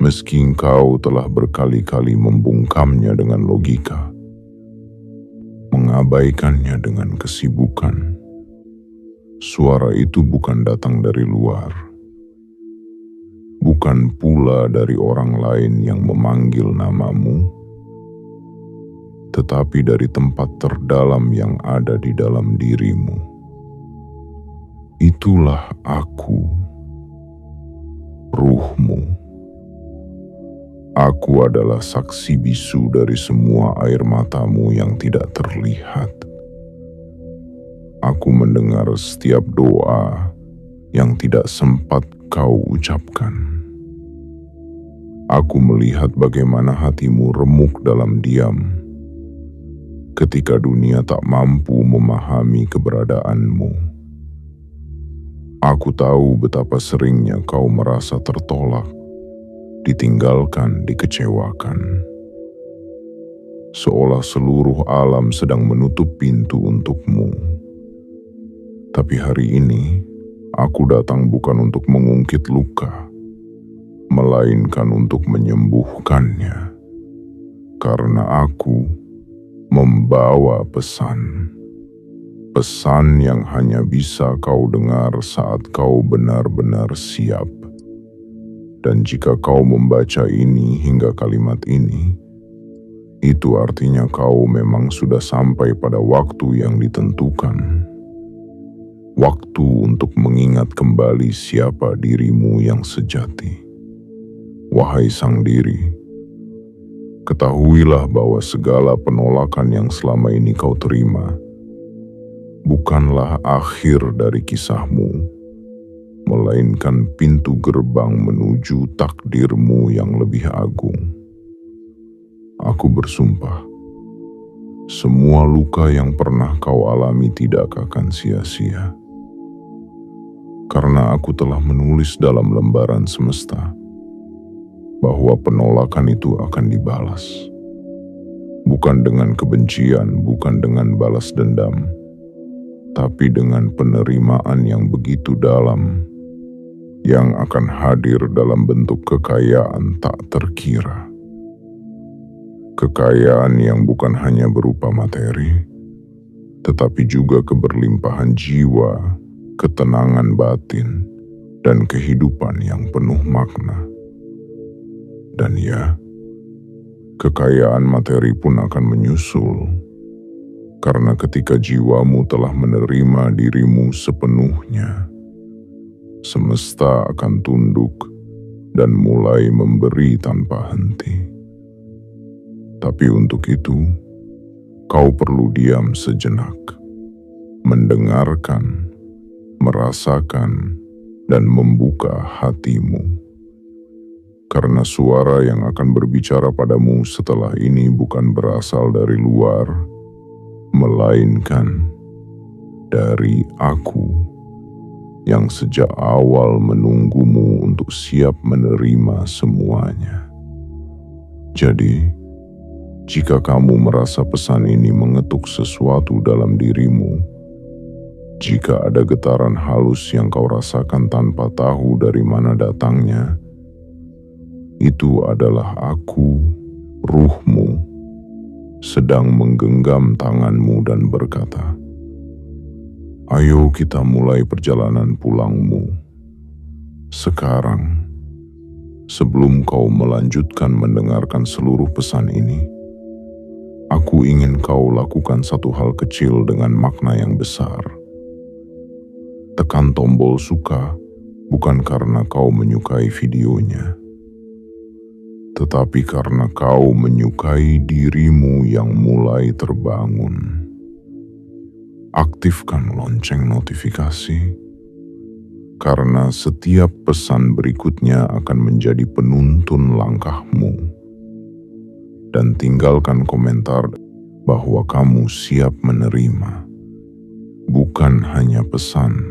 Meski engkau telah berkali-kali membungkamnya dengan logika, mengabaikannya dengan kesibukan, suara itu bukan datang dari luar, bukan pula dari orang lain yang memanggil namamu, tetapi dari tempat terdalam yang ada di dalam dirimu. Itulah aku, ruhmu. Aku adalah saksi bisu dari semua air matamu yang tidak terlihat. Aku mendengar setiap doa yang tidak sempat kau ucapkan. Aku melihat bagaimana hatimu remuk dalam diam ketika dunia tak mampu memahami keberadaanmu. Aku tahu betapa seringnya kau merasa tertolak, ditinggalkan, dikecewakan. Seolah seluruh alam sedang menutup pintu untukmu. Tapi hari ini, aku datang bukan untuk mengungkit luka, melainkan untuk menyembuhkannya. Karena aku membawa pesan. Pesan yang hanya bisa kau dengar saat kau benar-benar siap. Dan jika kau membaca ini hingga kalimat ini, itu artinya kau memang sudah sampai pada waktu yang ditentukan. Waktu untuk mengingat kembali siapa dirimu yang sejati. Wahai sang diri, ketahuilah bahwa segala penolakan yang selama ini kau terima bukanlah akhir dari kisahmu, melainkan pintu gerbang menuju takdirmu yang lebih agung. Aku bersumpah, semua luka yang pernah kau alami tidak akan sia-sia. Karena aku telah menulis dalam lembaran semesta bahwa penolakan itu akan dibalas. Bukan dengan kebencian, bukan dengan balas dendam, tapi dengan penerimaan yang begitu dalam, yang akan hadir dalam bentuk kekayaan tak terkira. Kekayaan yang bukan hanya berupa materi, tetapi juga keberlimpahan jiwa, ketenangan batin, dan kehidupan yang penuh makna. Dan ya, kekayaan materi pun akan menyusul, karena ketika jiwamu telah menerima dirimu sepenuhnya, semesta akan tunduk dan mulai memberi tanpa henti. Tapi untuk itu, kau perlu diam sejenak, mendengarkan, merasakan, dan membuka hatimu. Karena suara yang akan berbicara padamu setelah ini bukan berasal dari luar, melainkan dari aku, yang sejak awal menunggumu untuk siap menerima semuanya. Jadi, jika kamu merasa pesan ini mengetuk sesuatu dalam dirimu, jika ada getaran halus yang kau rasakan tanpa tahu dari mana datangnya, itu adalah aku, ruhmu, sedang menggenggam tanganmu dan berkata, "Ayo kita mulai perjalanan pulangmu. Sekarang, sebelum kau melanjutkan mendengarkan seluruh pesan ini, aku ingin kau lakukan satu hal kecil dengan makna yang besar. Tekan tombol suka bukan karena kau menyukai videonya, tetapi karena kau menyukai dirimu yang mulai terbangun. Aktifkan lonceng notifikasi, karena setiap pesan berikutnya akan menjadi penuntun langkahmu. Dan tinggalkan komentar bahwa kamu siap menerima, bukan hanya pesan,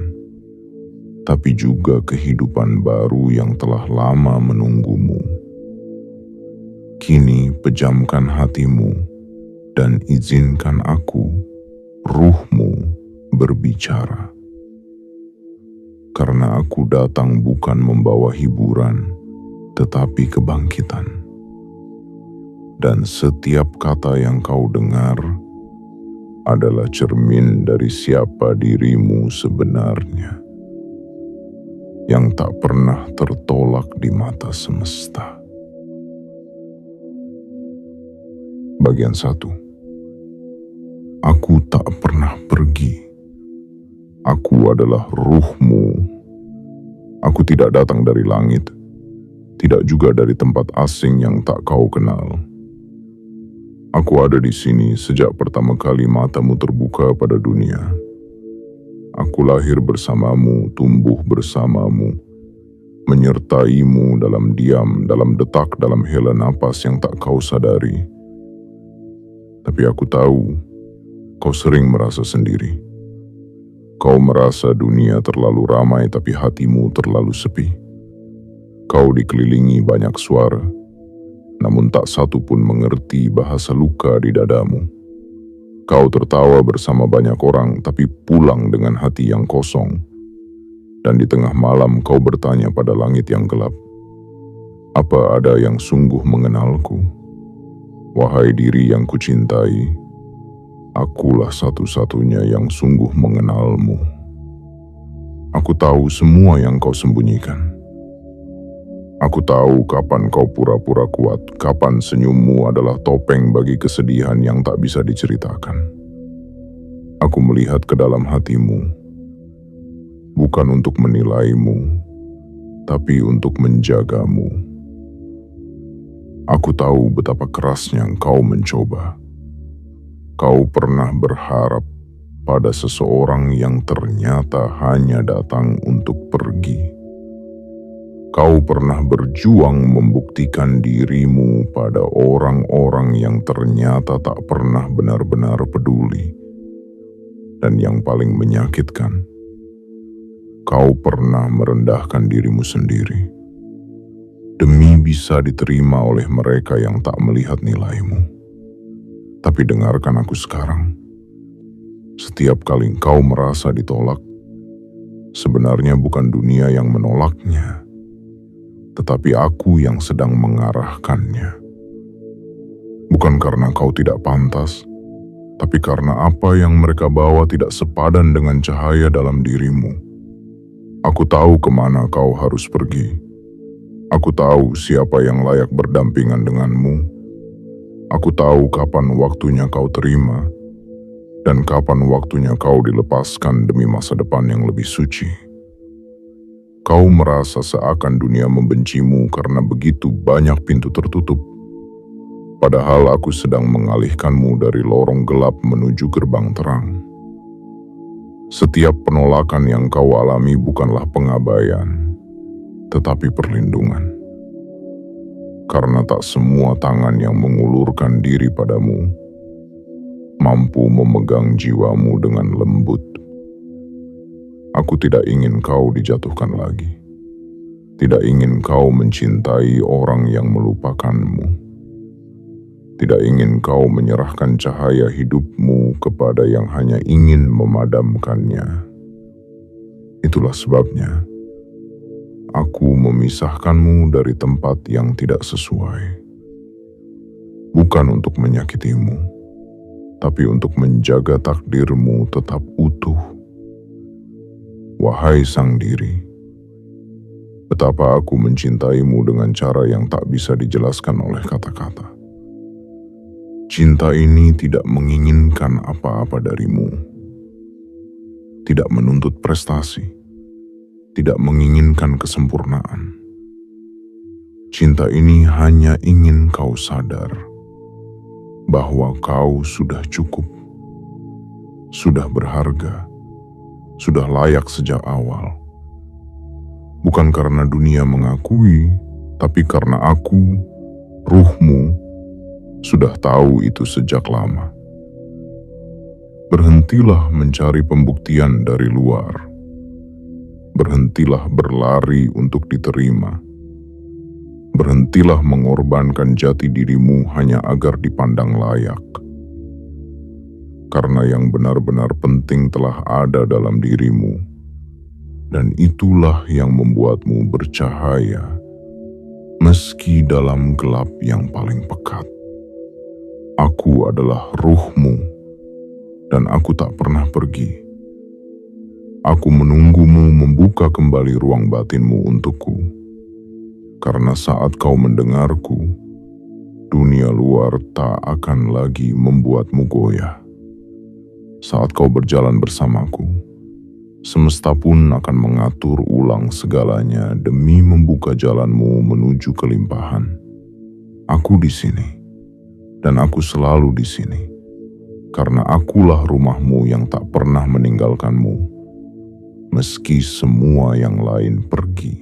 tapi juga kehidupan baru yang telah lama menunggumu. Kini pejamkan hatimu dan izinkan aku, ruhmu, berbicara. Karena aku datang bukan membawa hiburan, tetapi kebangkitan. Dan setiap kata yang kau dengar adalah cermin dari siapa dirimu sebenarnya, yang tak pernah tertolak di mata semesta. Bagian 1. Aku tak pernah pergi. Aku adalah ruhmu. Aku tidak datang dari langit, tidak juga dari tempat asing yang tak kau kenal. Aku ada di sini sejak pertama kali matamu terbuka pada dunia. Aku lahir bersamamu, tumbuh bersamamu, menyertaimu dalam diam, dalam detak, dalam hela napas yang tak kau sadari. Tapi aku tahu, kau sering merasa sendiri. Kau merasa dunia terlalu ramai tapi hatimu terlalu sepi. Kau dikelilingi banyak suara, namun tak satu pun mengerti bahasa luka di dadamu. Kau tertawa bersama banyak orang tapi pulang dengan hati yang kosong. Dan di tengah malam kau bertanya pada langit yang gelap, apa ada yang sungguh mengenalku? Wahai diri yang kucintai, akulah satu-satunya yang sungguh mengenalmu. Aku tahu semua yang kau sembunyikan. Aku tahu kapan kau pura-pura kuat, kapan senyummu adalah topeng bagi kesedihan yang tak bisa diceritakan. Aku melihat ke dalam hatimu, bukan untuk menilaimu, tapi untuk menjagamu. Aku tahu betapa kerasnya kau mencoba. Kau pernah berharap pada seseorang yang ternyata hanya datang untuk pergi. Kau pernah berjuang membuktikan dirimu pada orang-orang yang ternyata tak pernah benar-benar peduli. Dan yang paling menyakitkan, kau pernah merendahkan dirimu sendiri demi bisa diterima oleh mereka yang tak melihat nilaimu. Tapi dengarkan aku sekarang. Setiap kali kau merasa ditolak, sebenarnya bukan dunia yang menolaknya, tetapi aku yang sedang mengarahkannya. Bukan karena kau tidak pantas, tapi karena apa yang mereka bawa tidak sepadan dengan cahaya dalam dirimu. Aku tahu kemana kau harus pergi. Aku tahu siapa yang layak berdampingan denganmu. Aku tahu kapan waktunya kau terima, dan kapan waktunya kau dilepaskan demi masa depan yang lebih suci. Kau merasa seakan dunia membencimu karena begitu banyak pintu tertutup. Padahal aku sedang mengalihkanmu dari lorong gelap menuju gerbang terang. Setiap penolakan yang kau alami bukanlah pengabaian, tetapi perlindungan. Karena tak semua tangan yang mengulurkan diri padamu mampu memegang jiwamu dengan lembut. Aku tidak ingin kau dijatuhkan lagi. Tidak ingin kau mencintai orang yang melupakanmu. Tidak ingin kau menyerahkan cahaya hidupmu kepada yang hanya ingin memadamkannya. Itulah sebabnya aku memisahkanmu dari tempat yang tidak sesuai. Bukan untuk menyakitimu, tapi untuk menjaga takdirmu tetap utuh. Wahai sang diri, betapa aku mencintaimu dengan cara yang tak bisa dijelaskan oleh kata-kata. Cinta ini tidak menginginkan apa-apa darimu, tidak menuntut prestasi, tidak menginginkan kesempurnaan. Cinta ini hanya ingin kau sadar bahwa kau sudah cukup, sudah berharga, sudah layak sejak awal. Bukan karena dunia mengakui, tapi karena aku, ruhmu, sudah tahu itu sejak lama. Berhentilah mencari pembuktian dari luar. Berhentilah berlari untuk diterima. Berhentilah mengorbankan jati dirimu hanya agar dipandang layak. Karena yang benar-benar penting telah ada dalam dirimu, dan itulah yang membuatmu bercahaya Meski dalam gelap yang paling pekat, aku adalah ruhmu dan aku tak pernah pergi. Aku menunggumu membuka kembali ruang batinmu untukku, karena saat kau mendengarku, dunia luar tak akan lagi membuatmu goyah. Saat kau berjalan bersamaku, semesta pun akan mengatur ulang segalanya demi membuka jalanmu menuju kelimpahan. Aku di sini, dan aku selalu di sini, karena akulah rumahmu yang tak pernah meninggalkanmu, meski semua yang lain pergi.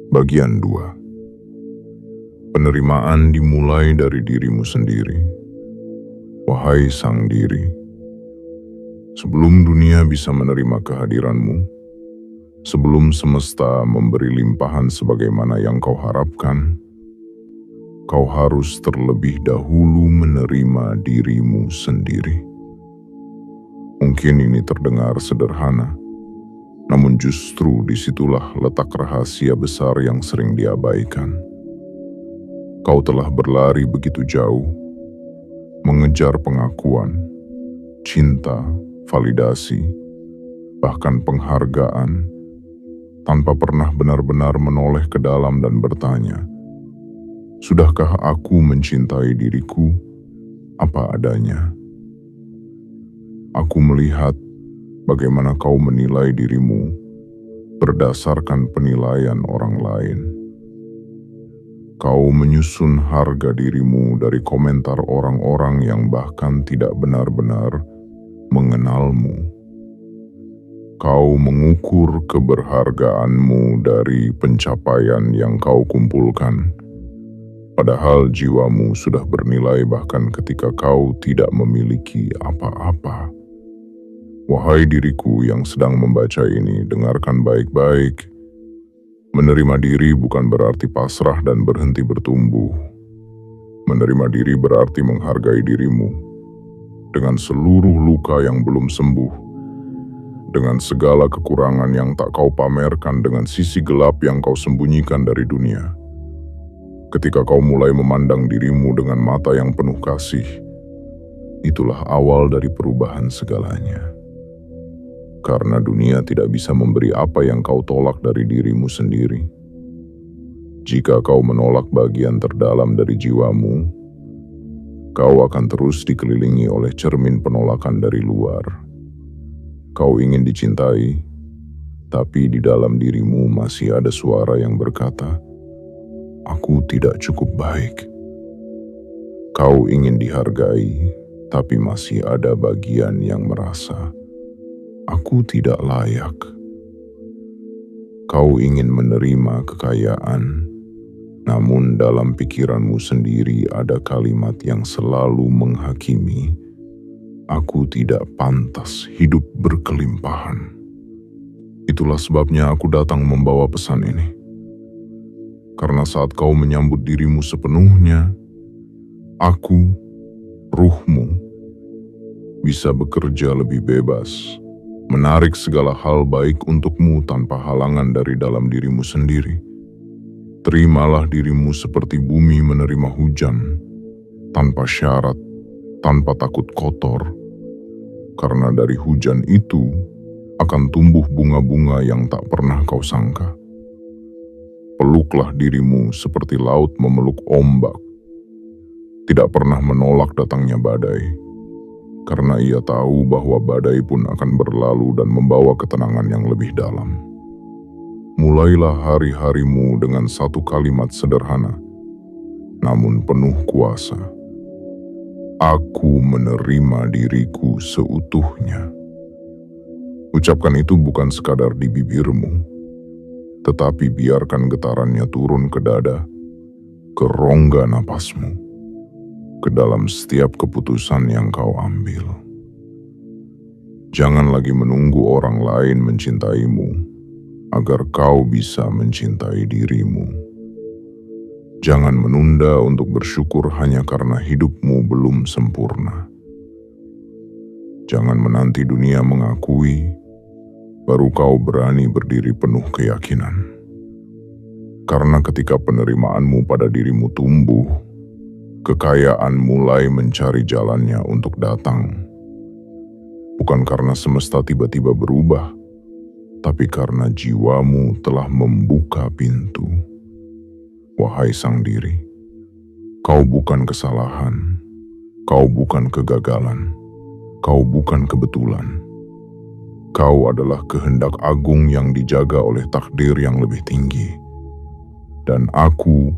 Bagian 2. Penerimaan dimulai dari dirimu sendiri. Wahai sang diri, sebelum dunia bisa menerima kehadiranmu, sebelum semesta memberi limpahan sebagaimana yang kau harapkan, kau harus terlebih dahulu menerima dirimu sendiri. Mungkin ini terdengar sederhana, namun justru disitulah letak rahasia besar yang sering diabaikan. Kau telah berlari begitu jauh, mengejar pengakuan, cinta, validasi, bahkan penghargaan, tanpa pernah benar-benar menoleh ke dalam dan bertanya, sudahkah aku mencintai diriku apa adanya? Aku melihat bagaimana kau menilai dirimu berdasarkan penilaian orang lain. Kau menyusun harga dirimu dari komentar orang-orang yang bahkan tidak benar-benar mengenalmu. Kau mengukur keberhargaanmu dari pencapaian yang kau kumpulkan, padahal jiwamu sudah bernilai bahkan ketika kau tidak memiliki apa-apa. Wahai diriku yang sedang membaca ini, dengarkan baik-baik. Menerima diri bukan berarti pasrah dan berhenti bertumbuh. Menerima diri berarti menghargai dirimu dengan seluruh luka yang belum sembuh, dengan segala kekurangan yang tak kau pamerkan, dengan sisi gelap yang kau sembunyikan dari dunia. Ketika kau mulai memandang dirimu dengan mata yang penuh kasih, itulah awal dari perubahan segalanya. Karena dunia tidak bisa memberi apa yang kau tolak dari dirimu sendiri. Jika kau menolak bagian terdalam dari jiwamu, kau akan terus dikelilingi oleh cermin penolakan dari luar. Kau ingin dicintai, tapi di dalam dirimu masih ada suara yang berkata, "Aku tidak cukup baik." Kau ingin dihargai, tapi masih ada bagian yang merasa, "Aku tidak layak." Kau ingin menerima kekayaan, namun dalam pikiranmu sendiri ada kalimat yang selalu menghakimi, "Aku tidak pantas hidup berkelimpahan." Itulah sebabnya aku datang membawa pesan ini. Karena saat kau menyambut dirimu sepenuhnya, aku, ruhmu, bisa bekerja lebih bebas, menarik segala hal baik untukmu tanpa halangan dari dalam dirimu sendiri. Terimalah dirimu seperti bumi menerima hujan, tanpa syarat, tanpa takut kotor, karena dari hujan itu akan tumbuh bunga-bunga yang tak pernah kau sangka. Peluklah dirimu seperti laut memeluk ombak, tidak pernah menolak datangnya badai, karena ia tahu bahwa badai pun akan berlalu dan membawa ketenangan yang lebih dalam. Mulailah hari-harimu dengan satu kalimat sederhana, namun penuh kuasa. Aku menerima diriku seutuhnya. Ucapkan itu bukan sekadar di bibirmu, tetapi biarkan getarannya turun ke dada, ke rongga napasmu, ke dalam setiap keputusan yang kau ambil. Jangan lagi menunggu orang lain mencintaimu agar kau bisa mencintai dirimu. Jangan menunda untuk bersyukur hanya karena hidupmu belum sempurna. Jangan menanti dunia mengakui, baru kau berani berdiri penuh keyakinan. Karena ketika penerimaanmu pada dirimu tumbuh, kekayaan mulai mencari jalannya untuk datang. Bukan karena semesta tiba-tiba berubah, tapi karena jiwamu telah membuka pintu. Wahai sang diri, kau bukan kesalahan, kau bukan kegagalan, kau bukan kebetulan. Kau adalah kehendak agung yang dijaga oleh takdir yang lebih tinggi. Dan aku,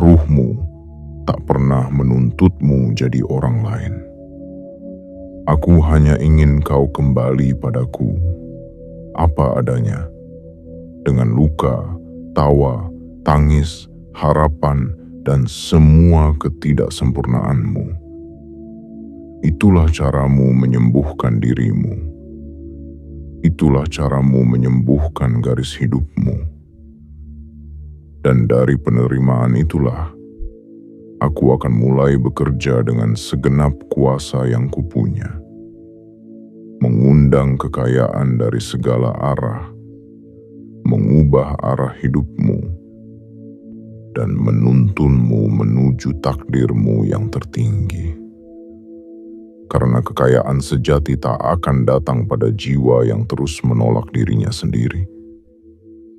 ruhmu, tak pernah menuntutmu jadi orang lain. Aku hanya ingin kau kembali padaku, apa adanya, dengan luka, tawa, tangis, harapan, dan semua ketidaksempurnaanmu. Itulah caramu menyembuhkan dirimu. Itulah caramu menyembuhkan garis hidupmu. Dan dari penerimaan itulah, aku akan mulai bekerja dengan segenap kuasa yang kupunya. Mengundang kekayaan dari segala arah, mengubah arah hidupmu, dan menuntunmu menuju takdirmu yang tertinggi. Karena kekayaan sejati tak akan datang pada jiwa yang terus menolak dirinya sendiri,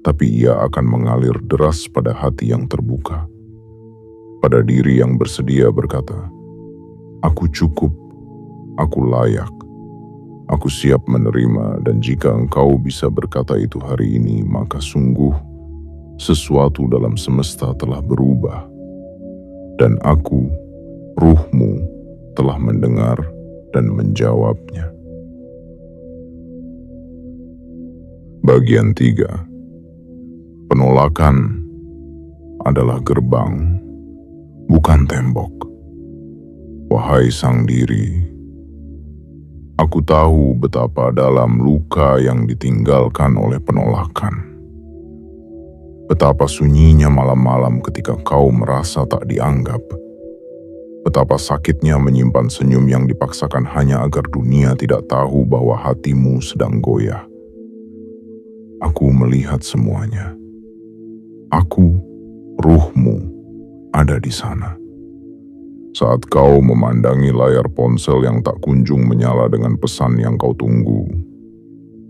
tapi ia akan mengalir deras pada hati yang terbuka, pada diri yang bersedia berkata, "Aku cukup, aku layak, aku siap menerima." Dan jika engkau bisa berkata itu hari ini, maka sungguh sesuatu dalam semesta telah berubah, dan aku, ruhmu, telah mendengar dan menjawabnya. Bagian 3. Penolakan adalah gerbang, bukan tembok. Wahai sang diri, aku tahu betapa dalam luka yang ditinggalkan oleh penolakan. Betapa sunyinya malam-malam ketika kau merasa tak dianggap. Betapa sakitnya menyimpan senyum yang dipaksakan hanya agar dunia tidak tahu bahwa hatimu sedang goyah. Aku melihat semuanya. Aku, ruhmu, ada di sana. Saat kau memandangi layar ponsel yang tak kunjung menyala dengan pesan yang kau tunggu.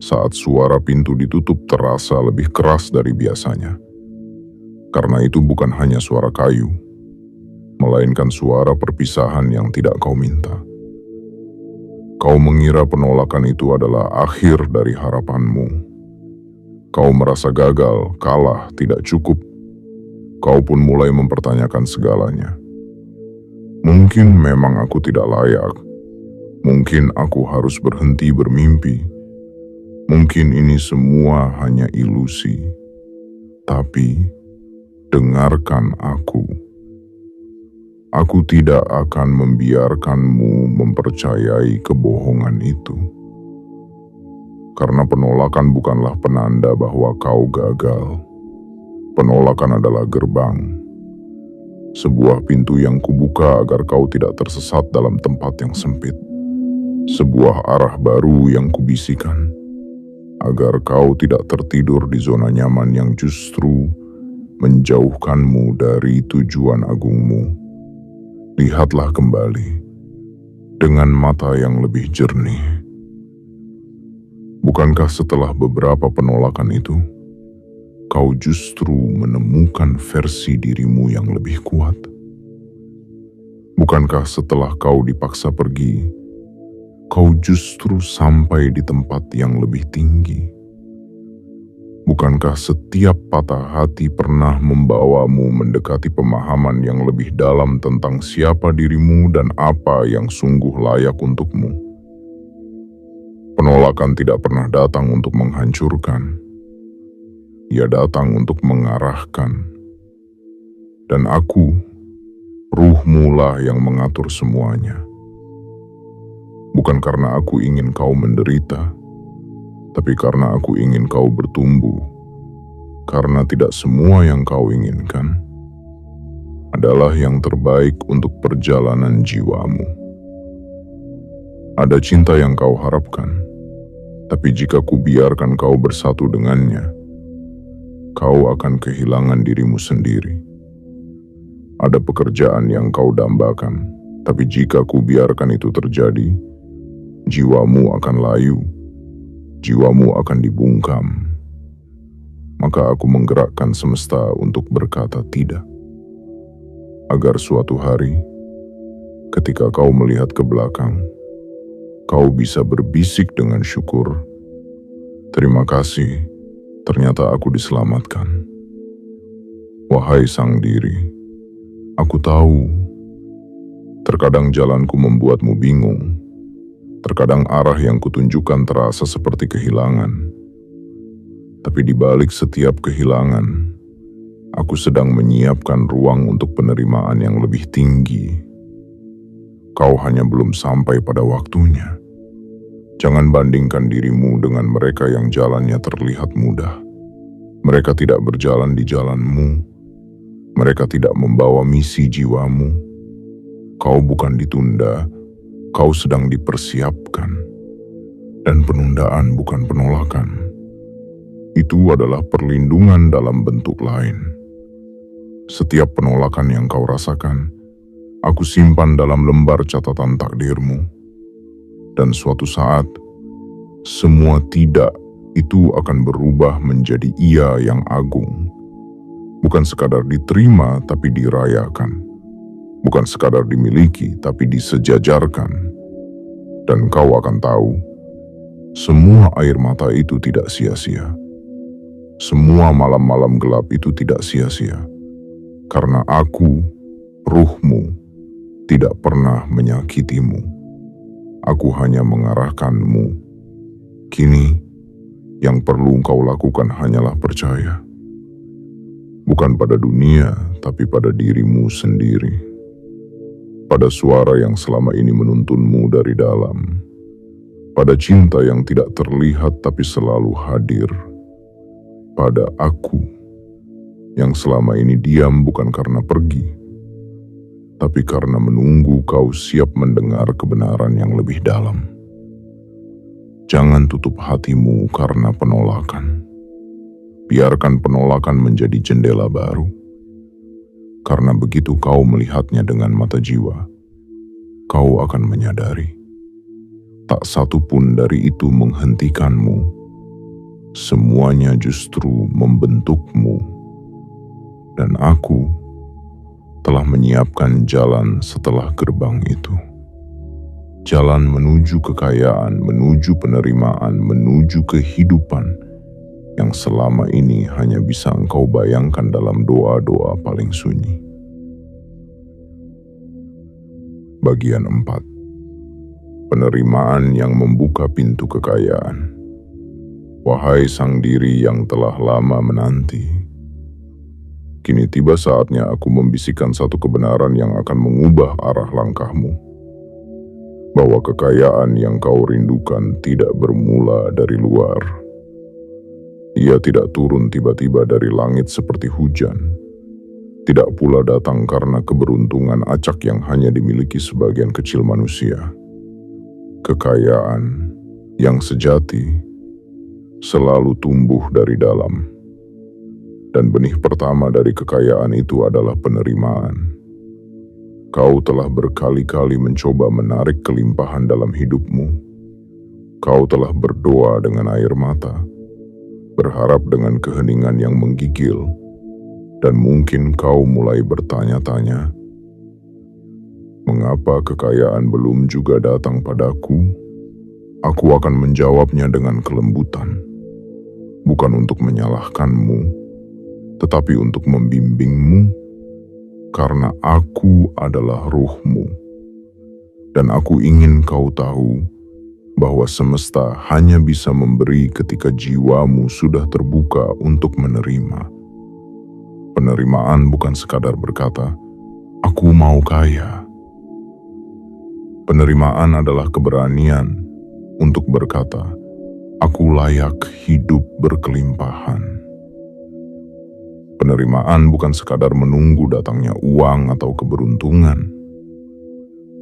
Saat suara pintu ditutup terasa lebih keras dari biasanya. Karena itu bukan hanya suara kayu, melainkan suara perpisahan yang tidak kau minta. Kau mengira penolakan itu adalah akhir dari harapanmu. Kau merasa gagal, kalah, tidak cukup. Kau pun mulai mempertanyakan segalanya. Mungkin memang aku tidak layak. Mungkin aku harus berhenti bermimpi. Mungkin ini semua hanya ilusi. Tapi, dengarkan aku. Aku tidak akan membiarkanmu mempercayai kebohongan itu. Karena penolakan bukanlah penanda bahwa kau gagal. Penolakan adalah gerbang. Sebuah pintu yang kubuka agar kau tidak tersesat dalam tempat yang sempit. Sebuah arah baru yang kubisikan, agar kau tidak tertidur di zona nyaman yang justru menjauhkanmu dari tujuan agungmu. Lihatlah kembali, dengan mata yang lebih jernih. Bukankah setelah beberapa penolakan itu, kau justru menemukan versi dirimu yang lebih kuat? Bukankah setelah kau dipaksa pergi, kau justru sampai di tempat yang lebih tinggi? Bukankah setiap patah hati pernah membawamu mendekati pemahaman yang lebih dalam tentang siapa dirimu dan apa yang sungguh layak untukmu? Penolakan tidak pernah datang untuk menghancurkan. Ia datang untuk mengarahkan. Dan aku, ruhmu lah yang mengatur semuanya. Bukan karena aku ingin kau menderita, tapi karena aku ingin kau bertumbuh. Karena tidak semua yang kau inginkan adalah yang terbaik untuk perjalanan jiwamu. Ada cinta yang kau harapkan, tapi jika kubiarkan kau bersatu dengannya, kau akan kehilangan dirimu sendiri. Ada pekerjaan yang kau dambakan, tapi jika kubiarkan itu terjadi, jiwamu akan layu, jiwamu akan dibungkam. Maka aku menggerakkan semesta untuk berkata tidak. Agar suatu hari, ketika kau melihat ke belakang, kau bisa berbisik dengan syukur, "Terima kasih, ternyata aku diselamatkan." Wahai sang diri, aku tahu, terkadang jalanku membuatmu bingung, terkadang arah yang kutunjukkan terasa seperti kehilangan. Tapi di balik setiap kehilangan, aku sedang menyiapkan ruang untuk penerimaan yang lebih tinggi. Kau hanya belum sampai pada waktunya. Jangan bandingkan dirimu dengan mereka yang jalannya terlihat mudah. Mereka tidak berjalan di jalanmu. Mereka tidak membawa misi jiwamu. Kau bukan ditunda, kau sedang dipersiapkan. Dan penundaan bukan penolakan. Itu adalah perlindungan dalam bentuk lain. Setiap penolakan yang kau rasakan, aku simpan dalam lembar catatan takdirmu. Dan suatu saat, semua tidak itu akan berubah menjadi iya yang agung. Bukan sekadar diterima, tapi dirayakan. Bukan sekadar dimiliki, tapi disejajarkan. Dan kau akan tahu, semua air mata itu tidak sia-sia. Semua malam-malam gelap itu tidak sia-sia. Karena aku, ruhmu, tidak pernah menyakitimu. Aku hanya mengarahkanmu. Kini, yang perlu kau lakukan hanyalah percaya. Bukan pada dunia, tapi pada dirimu sendiri. Pada suara yang selama ini menuntunmu dari dalam. Pada cinta yang tidak terlihat tapi selalu hadir. Pada aku, yang selama ini diam bukan karena pergi, tapi karena menunggu kau siap mendengar kebenaran yang lebih dalam. Jangan tutup hatimu karena penolakan. Biarkan penolakan menjadi jendela baru. Karena begitu kau melihatnya dengan mata jiwa, kau akan menyadari, tak satu pun dari itu menghentikanmu. Semuanya justru membentukmu. Dan aku telah menyiapkan jalan setelah gerbang itu. Jalan menuju kekayaan, menuju penerimaan, menuju kehidupan yang selama ini hanya bisa engkau bayangkan dalam doa-doa paling sunyi. Bagian 4. Penerimaan yang membuka pintu kekayaan. Wahai sang diri yang telah lama menanti, kini tiba saatnya aku membisikkan satu kebenaran yang akan mengubah arah langkahmu. Bahwa kekayaan yang kau rindukan tidak bermula dari luar. Ia tidak turun tiba-tiba dari langit seperti hujan. Tidak pula datang karena keberuntungan acak yang hanya dimiliki sebagian kecil manusia. Kekayaan yang sejati selalu tumbuh dari dalam. Dan benih pertama dari kekayaan itu adalah penerimaan. Kau telah berkali-kali mencoba menarik kelimpahan dalam hidupmu. Kau telah berdoa dengan air mata, berharap dengan keheningan yang menggigil, dan mungkin kau mulai bertanya-tanya, mengapa kekayaan belum juga datang padaku? Aku akan menjawabnya dengan kelembutan. Bukan untuk menyalahkanmu, tetapi untuk membimbingmu, karena aku adalah ruhmu. Dan aku ingin kau tahu bahwa semesta hanya bisa memberi ketika jiwamu sudah terbuka untuk menerima. Penerimaan bukan sekadar berkata, "Aku mau kaya." Penerimaan adalah keberanian untuk berkata, "Aku layak hidup berkelimpahan." Penerimaan bukan sekadar menunggu datangnya uang atau keberuntungan.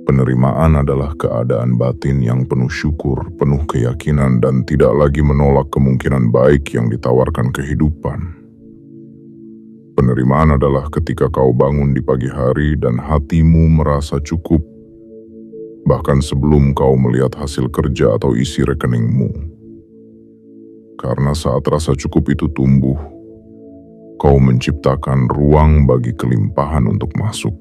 Penerimaan adalah keadaan batin yang penuh syukur, penuh keyakinan, dan tidak lagi menolak kemungkinan baik yang ditawarkan kehidupan. Penerimaan adalah ketika kau bangun di pagi hari dan hatimu merasa cukup, bahkan sebelum kau melihat hasil kerja atau isi rekeningmu. Karena saat rasa cukup itu tumbuh, kau menciptakan ruang bagi kelimpahan untuk masuk.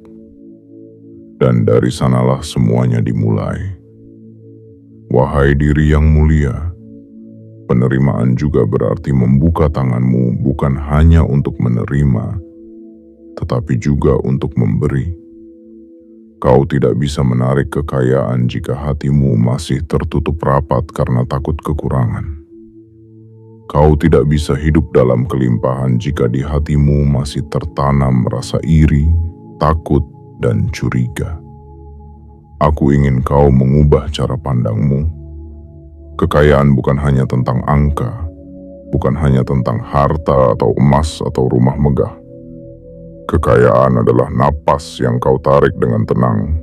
Dan dari sanalah semuanya dimulai. Wahai diri yang mulia, penerimaan juga berarti membuka tanganmu bukan hanya untuk menerima, tetapi juga untuk memberi. Kau tidak bisa menarik kekayaan jika hatimu masih tertutup rapat karena takut kekurangan. Kau tidak bisa hidup dalam kelimpahan jika di hatimu masih tertanam rasa iri, takut, dan curiga. Aku ingin kau mengubah cara pandangmu. Kekayaan bukan hanya tentang angka, bukan hanya tentang harta atau emas atau rumah megah. Kekayaan adalah napas yang kau tarik dengan tenang,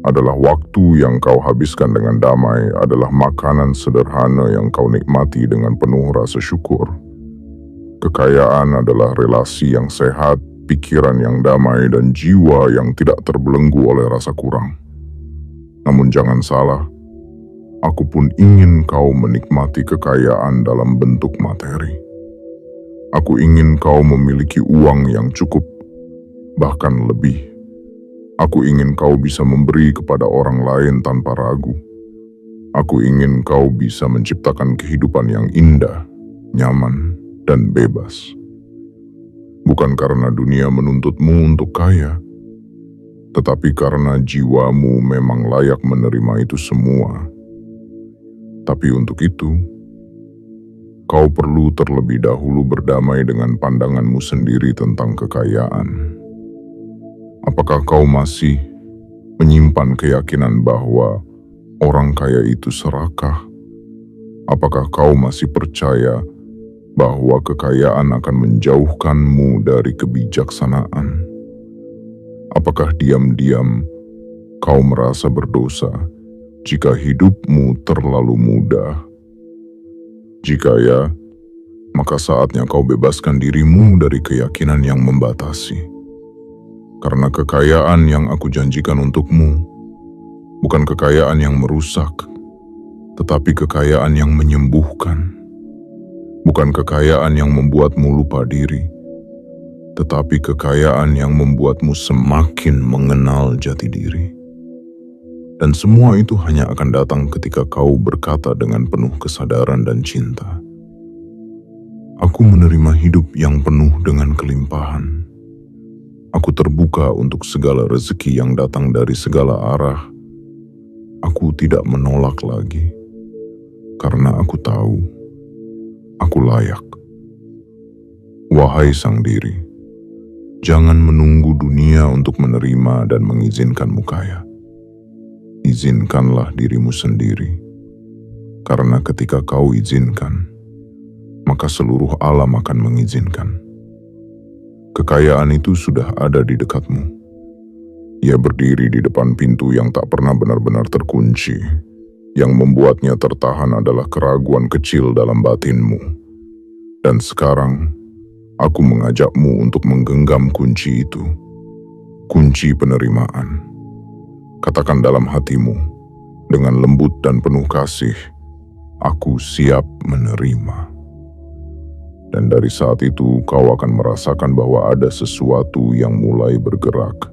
adalah waktu yang kau habiskan dengan damai, adalah makanan sederhana yang kau nikmati dengan penuh rasa syukur. Kekayaan adalah relasi yang sehat, pikiran yang damai, dan jiwa yang tidak terbelenggu oleh rasa kurang. Namun jangan salah, aku pun ingin kau menikmati kekayaan dalam bentuk materi. Aku ingin kau memiliki uang yang cukup, bahkan lebih. Aku ingin kau bisa memberi kepada orang lain tanpa ragu. Aku ingin kau bisa menciptakan kehidupan yang indah, nyaman, dan bebas. Bukan karena dunia menuntutmu untuk kaya, tetapi karena jiwamu memang layak menerima itu semua. Tapi untuk itu, kau perlu terlebih dahulu berdamai dengan pandanganmu sendiri tentang kekayaan. Apakah kau masih menyimpan keyakinan bahwa orang kaya itu serakah? Apakah kau masih percaya bahwa kekayaan akan menjauhkanmu dari kebijaksanaan? Apakah diam-diam kau merasa berdosa jika hidupmu terlalu mudah? Jika ya, maka saatnya kau bebaskan dirimu dari keyakinan yang membatasi. Karena kekayaan yang aku janjikan untukmu bukan kekayaan yang merusak, tetapi kekayaan yang menyembuhkan. Bukan kekayaan yang membuatmu lupa diri, tetapi kekayaan yang membuatmu semakin mengenal jati diri. Dan semua itu hanya akan datang ketika kau berkata dengan penuh kesadaran dan cinta, "Aku menerima hidup yang penuh dengan kelimpahan. Aku terbuka untuk segala rezeki yang datang dari segala arah. Aku tidak menolak lagi, karena aku tahu aku layak." Wahai sang diri, jangan menunggu dunia untuk menerima dan mengizinkanmu kaya. Izinkanlah dirimu sendiri, karena ketika kau izinkan, maka seluruh alam akan mengizinkan. Kekayaan itu sudah ada di dekatmu. Ia berdiri di depan pintu yang tak pernah benar-benar terkunci. Yang membuatnya tertahan adalah keraguan kecil dalam batinmu. Dan sekarang, aku mengajakmu untuk menggenggam kunci itu. Kunci penerimaan. Katakan dalam hatimu, dengan lembut dan penuh kasih, "Aku siap menerima." Dan dari saat itu kau akan merasakan bahwa ada sesuatu yang mulai bergerak.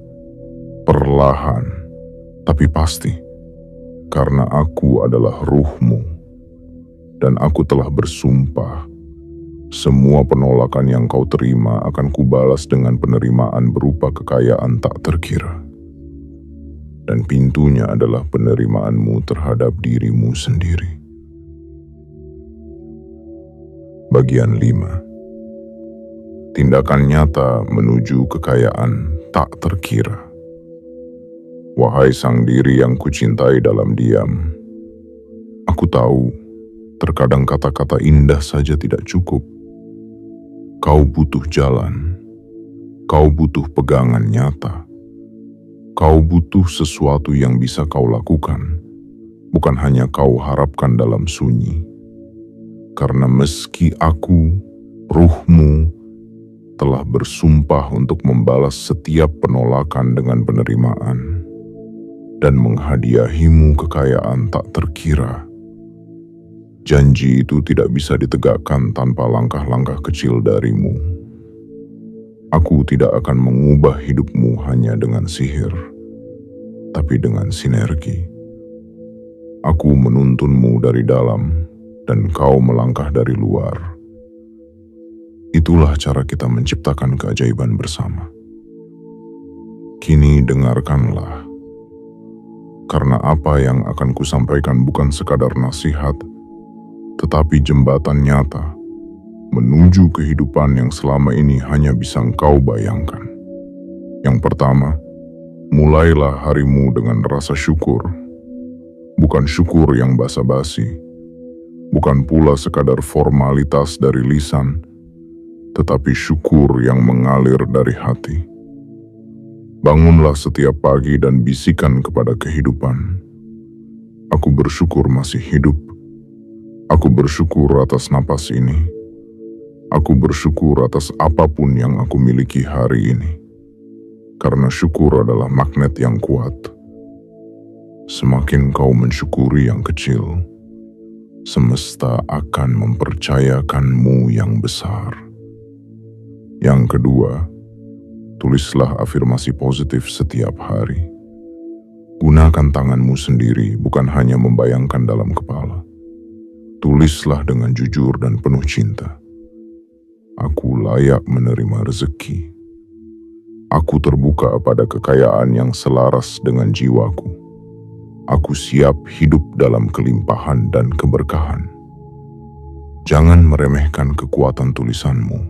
Perlahan, tapi pasti. Karena aku adalah ruhmu. Dan aku telah bersumpah, semua penolakan yang kau terima akan kubalas dengan penerimaan berupa kekayaan tak terkira. Dan pintunya adalah penerimaanmu terhadap dirimu sendiri. Bagian 5. Tindakan nyata menuju kekayaan tak terkira. Wahai sang diri yang kucintai dalam diam, aku tahu terkadang kata-kata indah saja tidak cukup. Kau butuh jalan, kau butuh pegangan nyata. Kau butuh sesuatu yang bisa kau lakukan, bukan hanya kau harapkan dalam sunyi. Karena meski aku, ruhmu, telah bersumpah untuk membalas setiap penolakan dengan penerimaan dan menghadiahimu kekayaan tak terkira. Janji itu tidak bisa ditegakkan tanpa langkah-langkah kecil darimu. Aku tidak akan mengubah hidupmu hanya dengan sihir, tapi dengan sinergi. Aku menuntunmu dari dalam, dan kau melangkah dari luar. Itulah cara kita menciptakan keajaiban bersama. Kini dengarkanlah, karena apa yang akan kusampaikan bukan sekadar nasihat, tetapi jembatan nyata menuju kehidupan yang selama ini hanya bisa engkau bayangkan. Yang pertama, mulailah harimu dengan rasa syukur. Bukan syukur yang basa-basi, bukan pula sekadar formalitas dari lisan, tetapi syukur yang mengalir dari hati. Bangunlah setiap pagi dan bisikan kepada kehidupan, aku bersyukur masih hidup. Aku bersyukur atas napas ini. Aku bersyukur atas apapun yang aku miliki hari ini. Karena syukur adalah magnet yang kuat. Semakin kau mensyukuri yang kecil, semesta akan mempercayakanmu yang besar. Yang kedua, tulislah afirmasi positif setiap hari. Gunakan tanganmu sendiri, bukan hanya membayangkan dalam kepala. Tulislah dengan jujur dan penuh cinta. Aku layak menerima rezeki. Aku terbuka pada kekayaan yang selaras dengan jiwaku. Aku siap hidup dalam kelimpahan dan keberkahan. Jangan meremehkan kekuatan tulisanmu.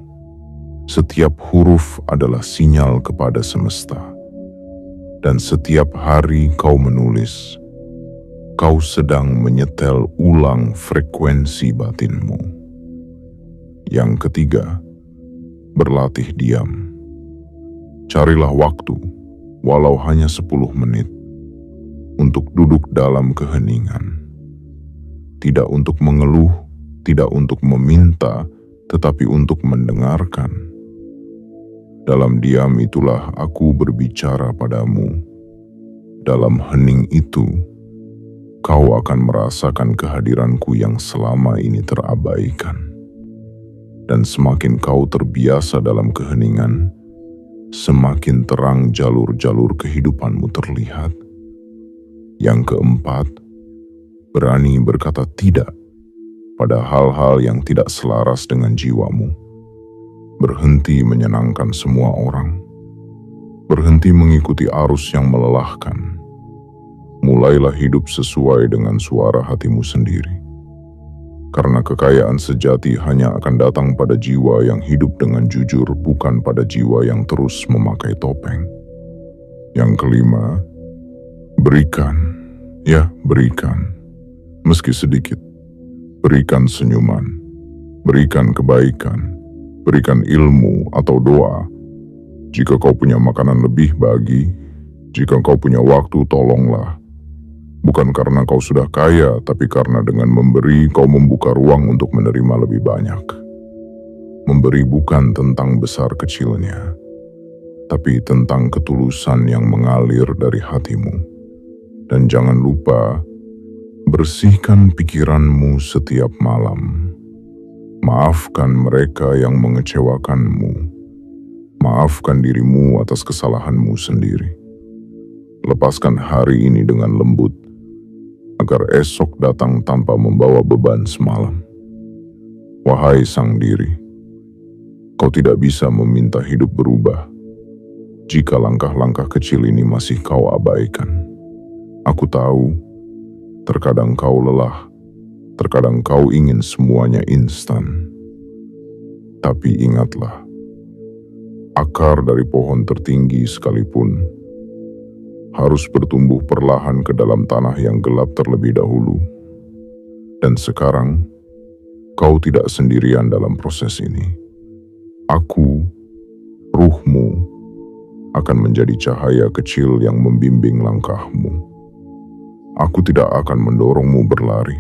Setiap huruf adalah sinyal kepada semesta. Dan setiap hari kau menulis, kau sedang menyetel ulang frekuensi batinmu. Yang ketiga, berlatih diam. Carilah waktu, walau hanya 10 menit, untuk duduk dalam keheningan. Tidak untuk mengeluh, tidak untuk meminta, tetapi untuk mendengarkan. Dalam diam itulah aku berbicara padamu. Dalam hening itu, kau akan merasakan kehadiranku yang selama ini terabaikan. Dan semakin kau terbiasa dalam keheningan, semakin terang jalur-jalur kehidupanmu terlihat. Yang keempat, berani berkata tidak pada hal-hal yang tidak selaras dengan jiwamu. Berhenti menyenangkan semua orang. Berhenti mengikuti arus yang melelahkan. Mulailah hidup sesuai dengan suara hatimu sendiri. Karena kekayaan sejati hanya akan datang pada jiwa yang hidup dengan jujur, bukan pada jiwa yang terus memakai topeng. Yang kelima, berikan, berikan, meski sedikit. Berikan senyuman, berikan kebaikan, berikan ilmu atau doa. Jika kau punya makanan lebih, bagi. Jika kau punya waktu, tolonglah. Bukan karena kau sudah kaya, tapi karena dengan memberi kau membuka ruang untuk menerima lebih banyak. Memberi bukan tentang besar kecilnya, tapi tentang ketulusan yang mengalir dari hatimu. Dan jangan lupa, bersihkan pikiranmu setiap malam. Maafkan mereka yang mengecewakanmu. Maafkan dirimu atas kesalahanmu sendiri. Lepaskan hari ini dengan lembut, agar esok datang tanpa membawa beban semalam. Wahai sang diri, kau tidak bisa meminta hidup berubah jika langkah-langkah kecil ini masih kau abaikan. Aku tahu, terkadang kau lelah, terkadang kau ingin semuanya instan. Tapi ingatlah, akar dari pohon tertinggi sekalipun harus bertumbuh perlahan ke dalam tanah yang gelap terlebih dahulu. Dan sekarang, kau tidak sendirian dalam proses ini. Aku, ruhmu, akan menjadi cahaya kecil yang membimbing langkahmu. Aku tidak akan mendorongmu berlari,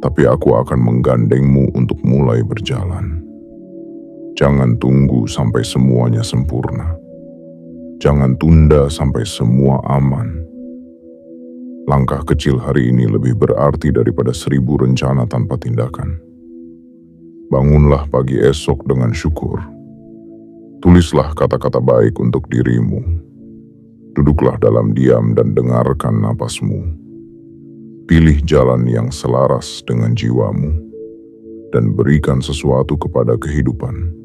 tapi aku akan menggandengmu untuk mulai berjalan. Jangan tunggu sampai semuanya sempurna. Jangan tunda sampai semua aman. Langkah kecil hari ini lebih berarti daripada 1000 rencana tanpa tindakan. Bangunlah pagi esok dengan syukur. Tulislah kata-kata baik untuk dirimu. Duduklah dalam diam dan dengarkan napasmu. Pilih jalan yang selaras dengan jiwamu dan berikan sesuatu kepada kehidupan.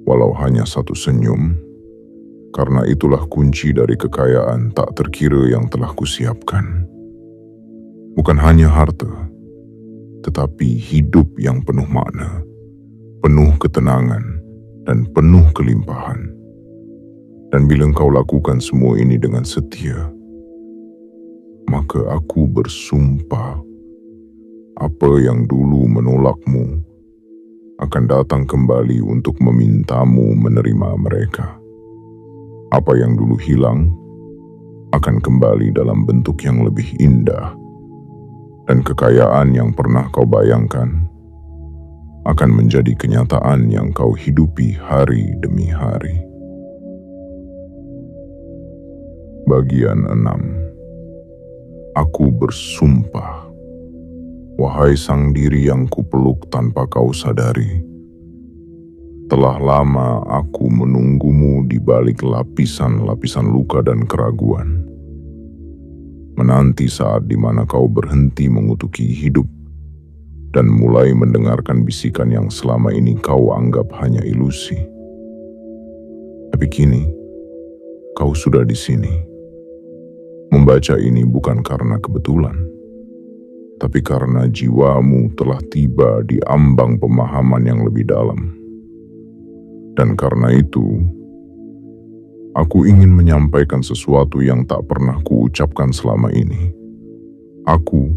Walau hanya satu senyum, karena itulah kunci dari kekayaan tak terkira yang telah kusiapkan. Bukan hanya harta, tetapi hidup yang penuh makna, penuh ketenangan, dan penuh kelimpahan. Dan bila engkau lakukan semua ini dengan setia, maka aku bersumpah, apa yang dulu menolakmu akan datang kembali untuk memintamu menerima mereka. Apa yang dulu hilang akan kembali dalam bentuk yang lebih indah, dan kekayaan yang pernah kau bayangkan akan menjadi kenyataan yang kau hidupi hari demi hari. Bagian 6. Aku bersumpah, wahai sang diri yang kupeluk tanpa kau sadari, telah lama aku menunggumu di balik lapisan-lapisan luka dan keraguan. Menanti saat di mana kau berhenti mengutuki hidup dan mulai mendengarkan bisikan yang selama ini kau anggap hanya ilusi. Tapi kini, kau sudah di sini. Membaca ini bukan karena kebetulan, tapi karena jiwamu telah tiba di ambang pemahaman yang lebih dalam. Dan karena itu, aku ingin menyampaikan sesuatu yang tak pernah kuucapkan selama ini. Aku,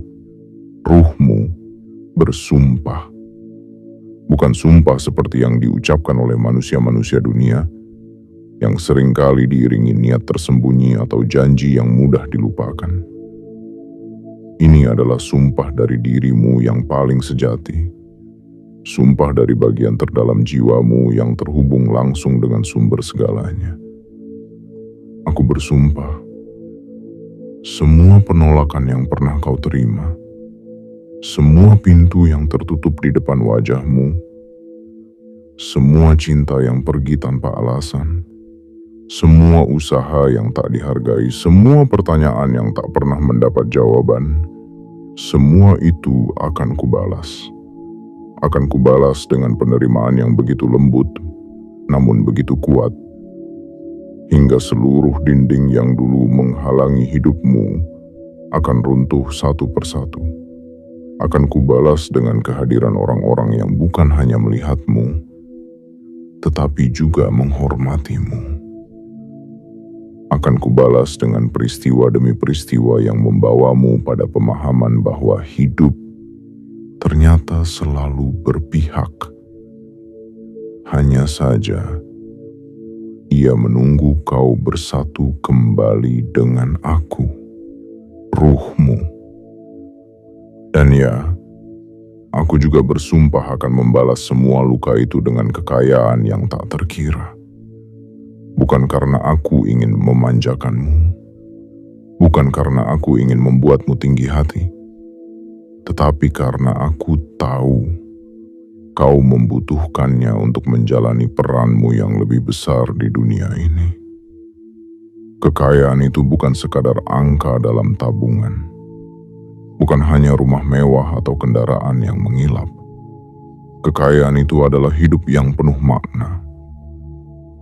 ruhmu, bersumpah. Bukan sumpah seperti yang diucapkan oleh manusia-manusia dunia, yang seringkali diiringi niat tersembunyi atau janji yang mudah dilupakan. Ini adalah sumpah dari dirimu yang paling sejati. Sumpah dari bagian terdalam jiwamu yang terhubung langsung dengan sumber segalanya. Aku bersumpah, semua penolakan yang pernah kau terima, semua pintu yang tertutup di depan wajahmu, semua cinta yang pergi tanpa alasan, semua usaha yang tak dihargai, semua pertanyaan yang tak pernah mendapat jawaban, semua itu akan kubalas. Akan kubalas dengan penerimaan yang begitu lembut, namun begitu kuat, hingga seluruh dinding yang dulu menghalangi hidupmu akan runtuh satu persatu. Akan kubalas dengan kehadiran orang-orang yang bukan hanya melihatmu, tetapi juga menghormatimu. Akan kubalas dengan peristiwa demi peristiwa yang membawamu pada pemahaman bahwa hidup ternyata selalu berpihak. Hanya saja, ia menunggu kau bersatu kembali dengan aku, ruhmu. Dan ya, aku juga bersumpah akan membalas semua luka itu dengan kekayaan yang tak terkira. Bukan karena aku ingin memanjakanmu, bukan karena aku ingin membuatmu tinggi hati, tetapi karena aku tahu kau membutuhkannya untuk menjalani peranmu yang lebih besar di dunia ini. Kekayaan itu bukan sekadar angka dalam tabungan, bukan hanya rumah mewah atau kendaraan yang mengilap. Kekayaan itu adalah hidup yang penuh makna,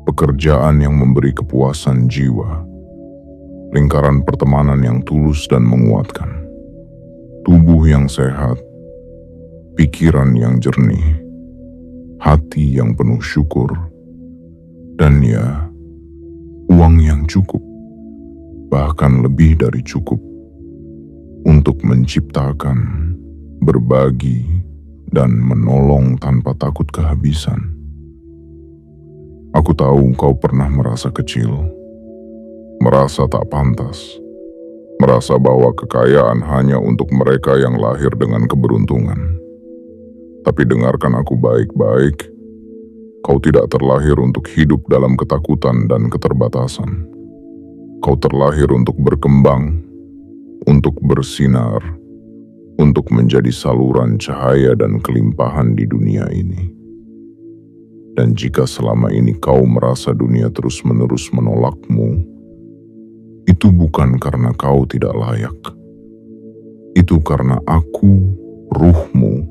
pekerjaan yang memberi kepuasan jiwa, lingkaran pertemanan yang tulus dan menguatkan, tubuh yang sehat, pikiran yang jernih, hati yang penuh syukur, dan ya, uang yang cukup, bahkan lebih dari cukup, untuk menciptakan, berbagi, dan menolong tanpa takut kehabisan. Aku tahu kau pernah merasa kecil, merasa tak pantas, merasa bahwa kekayaan hanya untuk mereka yang lahir dengan keberuntungan. Tapi dengarkan aku baik-baik, Kau tidak terlahir untuk hidup dalam ketakutan dan keterbatasan. Kau terlahir untuk berkembang, untuk bersinar, untuk menjadi saluran cahaya dan kelimpahan di dunia ini. Dan jika selama ini kau merasa dunia terus-menerus menolakmu, itu bukan karena kau tidak layak. Itu karena aku, ruhmu,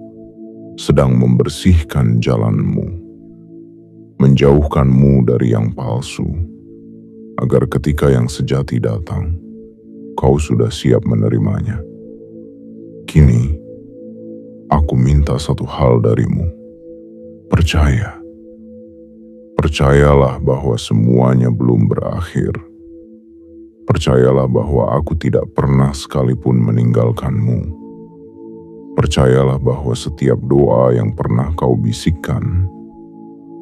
sedang membersihkan jalanmu, menjauhkanmu dari yang palsu, agar ketika yang sejati datang, kau sudah siap menerimanya. Kini, aku minta satu hal darimu. Percaya. Percayalah bahwa semuanya belum berakhir. Percayalah bahwa aku tidak pernah sekalipun meninggalkanmu. Percayalah bahwa setiap doa yang pernah kau bisikkan,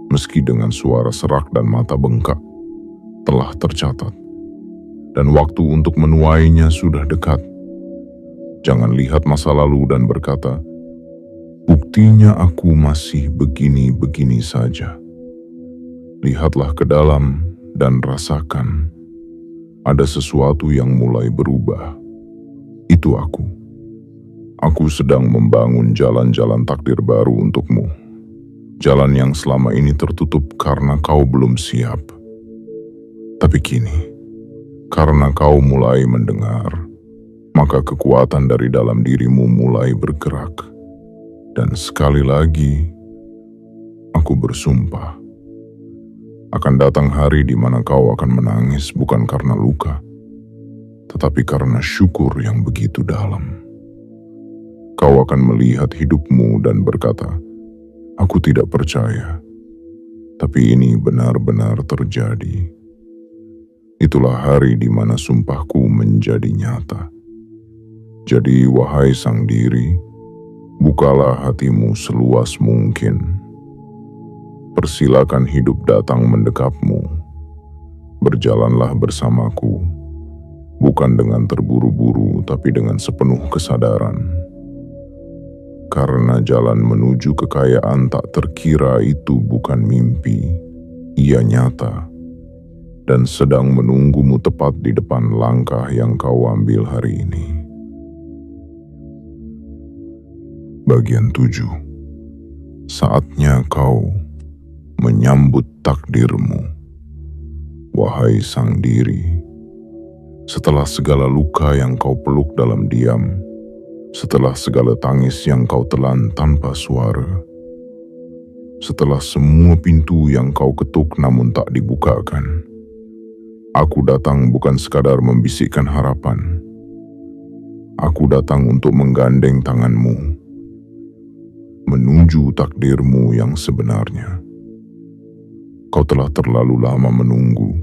meski dengan suara serak dan mata bengkak, telah tercatat. Dan waktu untuk menuainya sudah dekat. Jangan lihat masa lalu dan berkata, buktinya aku masih begini-begini saja. Lihatlah ke dalam dan rasakan. Ada sesuatu yang mulai berubah. Itu aku. Aku sedang membangun jalan-jalan takdir baru untukmu. Jalan yang selama ini tertutup karena kau belum siap. Tapi kini, karena kau mulai mendengar, maka kekuatan dari dalam dirimu mulai bergerak. Dan sekali lagi, aku bersumpah, akan datang hari di mana kau akan menangis bukan karena luka, tetapi karena syukur yang begitu dalam. Kau akan melihat hidupmu dan berkata, aku tidak percaya, tapi ini benar-benar terjadi. Itulah hari di mana sumpahku menjadi nyata. Jadi wahai sang diri, bukalah hatimu seluas mungkin. Persilakan hidup datang mendekapmu. Berjalanlah bersamaku, bukan dengan terburu-buru tapi dengan sepenuh kesadaran. Karena jalan menuju kekayaan tak terkira itu bukan mimpi, ia nyata, dan sedang menunggumu tepat di depan langkah yang kau ambil hari ini. Bagian 7. Saatnya kau menyambut takdirmu. Wahai sang diri, setelah segala luka yang kau peluk dalam diam, setelah segala tangis yang kau telan tanpa suara, setelah semua pintu yang kau ketuk namun tak dibukakan, aku datang bukan sekadar membisikkan harapan. Aku datang untuk menggandeng tanganmu, menuju takdirmu yang sebenarnya. Kau telah terlalu lama menunggu,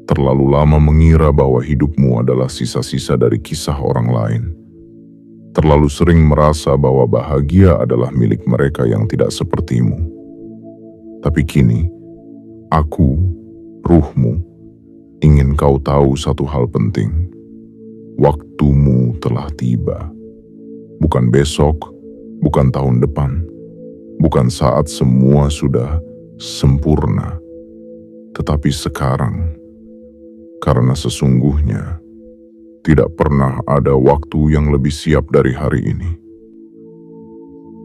terlalu lama mengira bahwa hidupmu adalah sisa-sisa dari kisah orang lain. Terlalu sering merasa bahwa bahagia adalah milik mereka yang tidak sepertimu. Tapi kini, aku, ruhmu, ingin kau tahu satu hal penting. Waktumu telah tiba. Bukan besok, bukan tahun depan, bukan saat semua sudah sempurna, tetapi sekarang, karena sesungguhnya tidak pernah ada waktu yang lebih siap dari hari ini.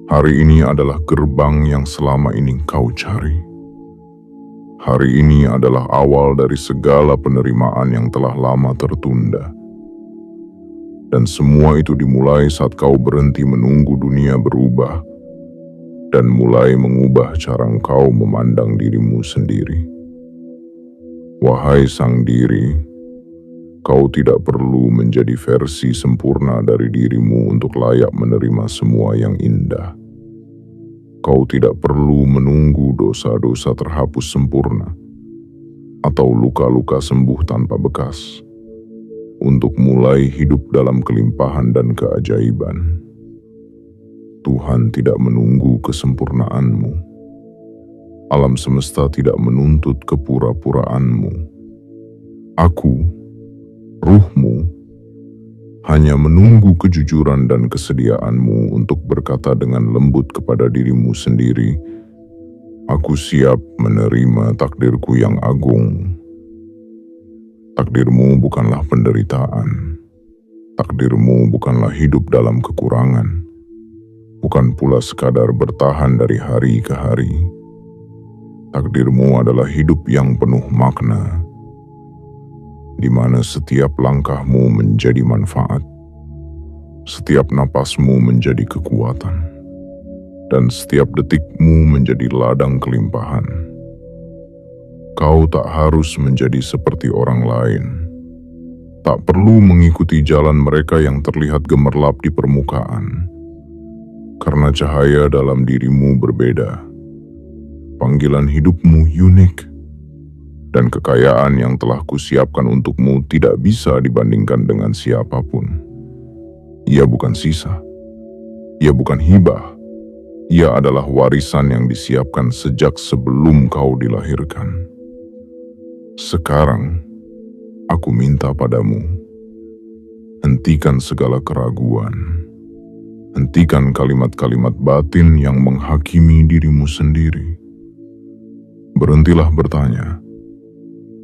Hari ini adalah gerbang yang selama ini kau cari. Hari ini adalah awal dari segala penerimaan yang telah lama tertunda. Dan semua itu dimulai saat kau berhenti menunggu dunia berubah dan mulai mengubah cara engkau memandang dirimu sendiri. Wahai sang diri, kau tidak perlu menjadi versi sempurna dari dirimu untuk layak menerima semua yang indah. Kau tidak perlu menunggu dosa-dosa terhapus sempurna atau luka-luka sembuh tanpa bekas untuk mulai hidup dalam kelimpahan dan keajaiban. Tuhan tidak menunggu kesempurnaanmu. Alam semesta tidak menuntut kepura-puraanmu. Aku, ruhmu, hanya menunggu kejujuran dan kesediaanmu untuk berkata dengan lembut kepada dirimu sendiri, Aku siap menerima takdirku yang agung. Takdirmu bukanlah penderitaan. Takdirmu bukanlah hidup dalam kekurangan. Bukan pula sekadar bertahan dari hari ke hari. Takdirmu adalah hidup yang penuh makna, di mana setiap langkahmu menjadi manfaat, setiap napasmu menjadi kekuatan, dan setiap detikmu menjadi ladang kelimpahan. Kau tak harus menjadi seperti orang lain. Tak perlu mengikuti jalan mereka yang terlihat gemerlap di permukaan, karena cahaya dalam dirimu berbeda. Panggilan hidupmu unik, dan kekayaan yang telah kusiapkan untukmu tidak bisa dibandingkan dengan siapapun. Ia bukan sisa, ia bukan hibah, ia adalah warisan yang disiapkan sejak sebelum kau dilahirkan. Sekarang, aku minta padamu, hentikan segala keraguan, hentikan kalimat-kalimat batin yang menghakimi dirimu sendiri. Berhentilah bertanya,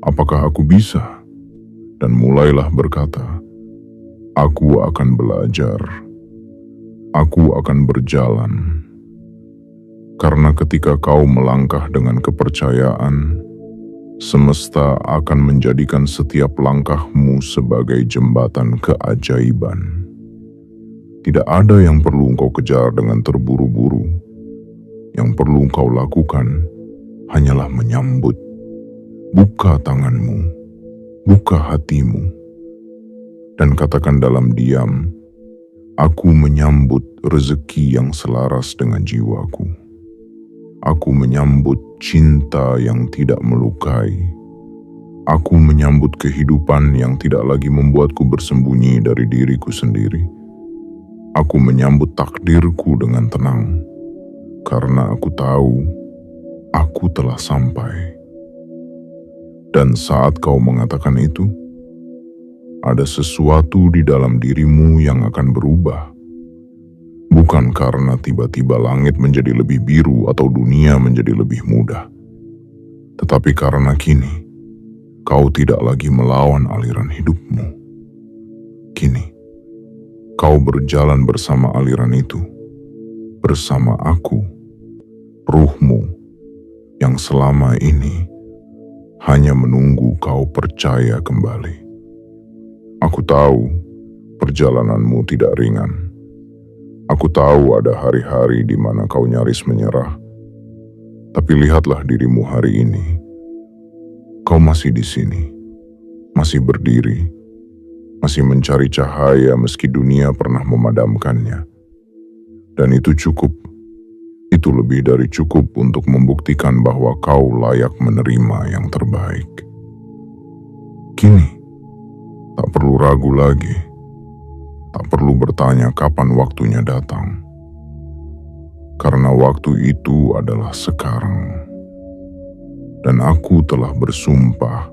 apakah aku bisa? Dan mulailah berkata, aku akan belajar, aku akan berjalan. Karena ketika kau melangkah dengan kepercayaan, semesta akan menjadikan setiap langkahmu sebagai jembatan keajaiban. Tidak ada yang perlu engkau kejar dengan terburu-buru. Yang perlu engkau lakukan hanyalah menyambut. Buka tanganmu, buka hatimu, dan katakan dalam diam, aku menyambut rezeki yang selaras dengan jiwaku. Aku menyambut cinta yang tidak melukai. Aku menyambut kehidupan yang tidak lagi membuatku bersembunyi dari diriku sendiri. Aku menyambut takdirku dengan tenang, karena aku tahu aku telah sampai. Dan saat kau mengatakan itu, ada sesuatu di dalam dirimu yang akan berubah. Bukan karena tiba-tiba langit menjadi lebih biru atau dunia menjadi lebih mudah, tetapi karena kini kau tidak lagi melawan aliran hidupmu. Kini kau berjalan bersama aliran itu, bersama aku, ruhmu yang selama ini hanya menunggu kau percaya kembali. Aku tahu perjalananmu tidak ringan. Aku tahu ada hari-hari di mana kau nyaris menyerah. Tapi lihatlah dirimu hari ini. Kau masih di sini, masih berdiri, masih mencari cahaya meski dunia pernah memadamkannya. Dan itu cukup. Itu lebih dari cukup untuk membuktikan bahwa kau layak menerima yang terbaik. Kini, tak perlu ragu lagi. Tak perlu bertanya kapan waktunya datang. Karena waktu itu adalah sekarang. Dan aku telah bersumpah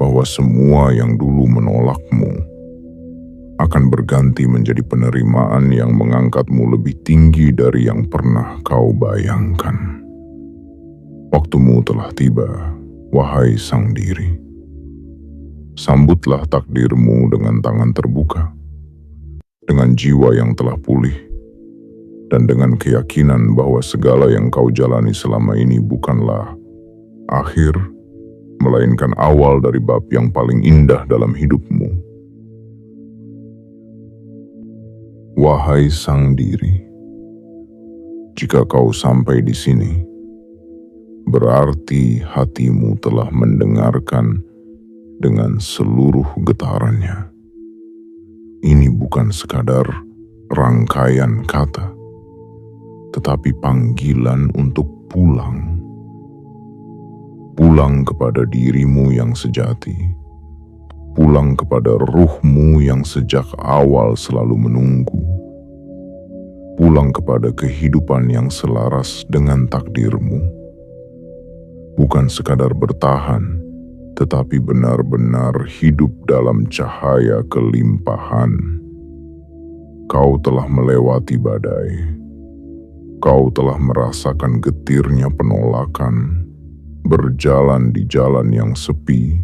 bahwa semua yang dulu menolakmu akan berganti menjadi penerimaan yang mengangkatmu lebih tinggi dari yang pernah kau bayangkan. Waktumu telah tiba, wahai sang diri. Sambutlah takdirmu dengan tangan terbuka, dengan jiwa yang telah pulih, dan dengan keyakinan bahwa segala yang kau jalani selama ini bukanlah akhir, melainkan awal dari bab yang paling indah dalam hidupmu. Wahai sang diri, jika kau sampai di sini, berarti hatimu telah mendengarkan dengan seluruh getarannya. Ini bukan sekadar rangkaian kata, tetapi panggilan untuk pulang. Pulang kepada dirimu yang sejati. Pulang kepada ruhmu yang sejak awal selalu menunggu. Pulang kepada kehidupan yang selaras dengan takdirmu. Bukan sekadar bertahan, tetapi benar-benar hidup dalam cahaya kelimpahan. Kau telah melewati badai. Kau telah merasakan getirnya penolakan, berjalan di jalan yang sepi,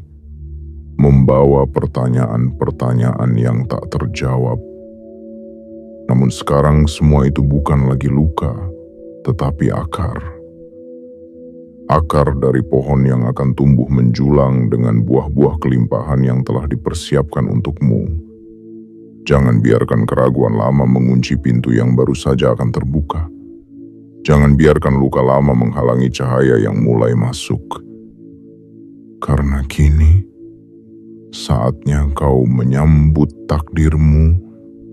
membawa pertanyaan-pertanyaan yang tak terjawab. Namun sekarang semua itu bukan lagi luka, tetapi akar. Akar dari pohon yang akan tumbuh menjulang dengan buah-buah kelimpahan yang telah dipersiapkan untukmu. Jangan biarkan keraguan lama mengunci pintu yang baru saja akan terbuka. Jangan biarkan luka lama menghalangi cahaya yang mulai masuk. Karena kini, saatnya kau menyambut takdirmu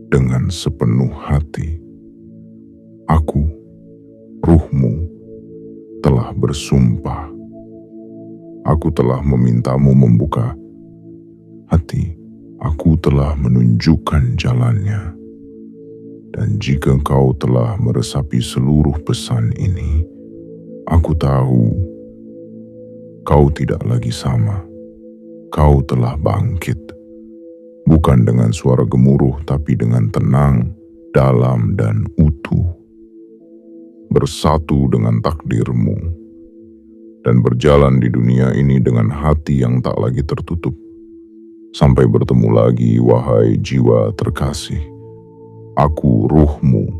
dengan sepenuh hati. Aku, ruhmu, telah bersumpah. Aku telah memintamu membuka hati. Aku telah menunjukkan jalannya. Dan jika kau telah meresapi seluruh pesan ini, aku tahu kau tidak lagi sama. Kau telah bangkit. Bukan dengan suara gemuruh, tapi dengan tenang, dalam, dan utuh. Bersatu dengan takdirmu. Dan berjalan di dunia ini dengan hati yang tak lagi tertutup. Sampai bertemu lagi, wahai jiwa terkasih. Aku, ruhmu,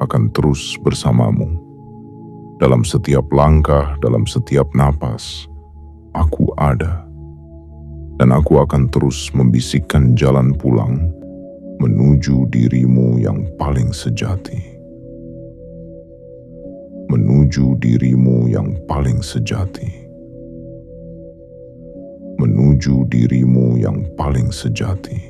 akan terus bersamamu. Dalam setiap langkah, dalam setiap napas, aku ada. Dan aku akan terus membisikkan jalan pulang menuju dirimu yang paling sejati. Menuju dirimu yang paling sejati. Menuju dirimu yang paling sejati.